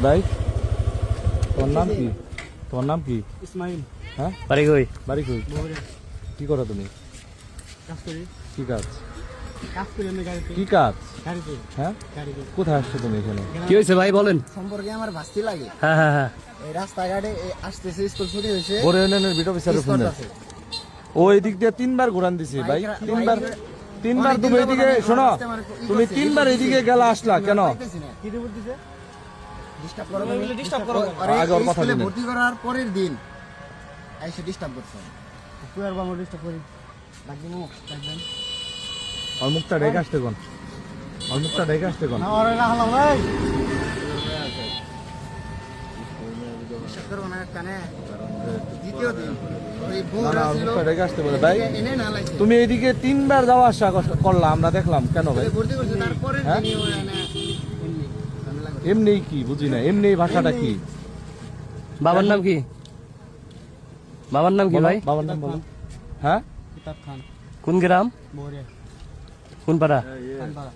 ভাই তোমার নাম কি? তোমার নাম কি? ইসমাইল। হ্যাঁ, বাড়ি কই? বাড়ি কই? কি করো তুমি? কাজ করি। কি কাজ? কাজ করি আমি গাড়িতে। কি কাজ? গাড়িতে। হ্যাঁ, গাড়িতে। কোথায় আসছো তুমি এখানে? কি হয়েছে ভাই বলেন? সম্পর্কে আমার ভাস্তি লাগে। হ্যাঁ হ্যাঁ হ্যাঁ। এই রাস্তাঘাটে আসতেছে, স্কুল ছুটি হয়েছে। বড় ইউনিয়নের বিট অফিসারের ফোন দেয়। ওই দিক দিয়ে 3 বার ঘুরান দিছি ভাই। 3 বার তুমি এইদিকে শোনো, তুমি 3 বার এইদিকে গেলা আসলা কেন? কি রিপোর্ট দিছে? ডিস্টার্ব করো, ডিস্টার্ব করো। আগে ওর কথা দিন। ভর্তি করার পরের দিন এসে ডিস্টার্ব করছে। তুই আর বাবা ডিস্টার্ব করি। লাগবে মুখ লাগবেন। আর মুখটা ঢেকে আসতে কোন? আর মুখটা ঢেকে আসতে কোন? না ওরে না হলো ভাই। ডিস্টার্ব করো না কানে। দ্বিতীয় দিন ওই না ভোর না, আর ছিল। মুখটা ঢেকে আসতে বলে ভাই। এনে না লাইছে। তুমি এইদিকে 3 বার যাওয়া আসা করলা, আমরা দেখলাম কেন ভাই? ভর্তি করছে তারপরের হ্যাঁ? দিনই ওরা না এমনি ঝামেলা করছে। এমনি কি বুঝি না, এমনি ভাষাটা কি? বাবার নাম কি? বাবার নাম কি ভাই? বাবার নাম বলো। হ্যাঁ, কিতাব খান। কোন গ্রাম? বরে। কোন পাড়া? খানপাড়া।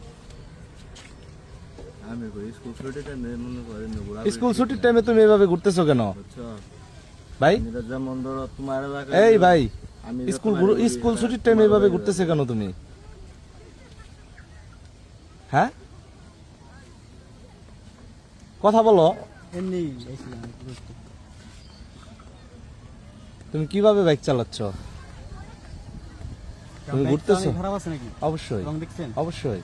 স্কুল ছুটির টাইমে তুমি এভাবে ঘুরতেছো কেন ভাই? এই ভাই, স্কুল ছুটির টাইমে এভাবে ঘুরতেছে কেন তুমি? হ্যাঁ, কথা বলো। এমনি এসেছিলাম। তুমি কিভাবে বাইক চালাচ্ছ? তুমি ঘুরতেছো? খারাপ আছে নাকি? অবশ্যই, রং দেখছেন? অবশ্যই।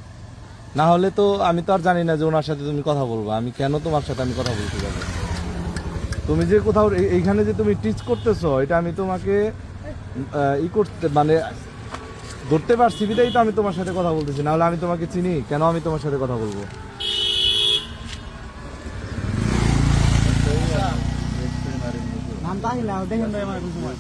না হলে তো আমি তো আর জানি না যে ওনার সাথে তুমি কথা বলবো। আমি কেন তোমার সাথে আমি কথা বলতে যাবো? তুমি যে কোথাও এইখানে যে তুমি টিচ করতেছো, এটা আমি তোমাকে ই করতে মানে ধরতে পারছি বিধাই তো আমি তোমার সাথে কথা বলতেছি। না হলে আমি তোমাকে চিনি, কেন আমি তোমার সাথে কথা বলবো? নাম তাই না দেখেন ভাই আমার কোন সময়।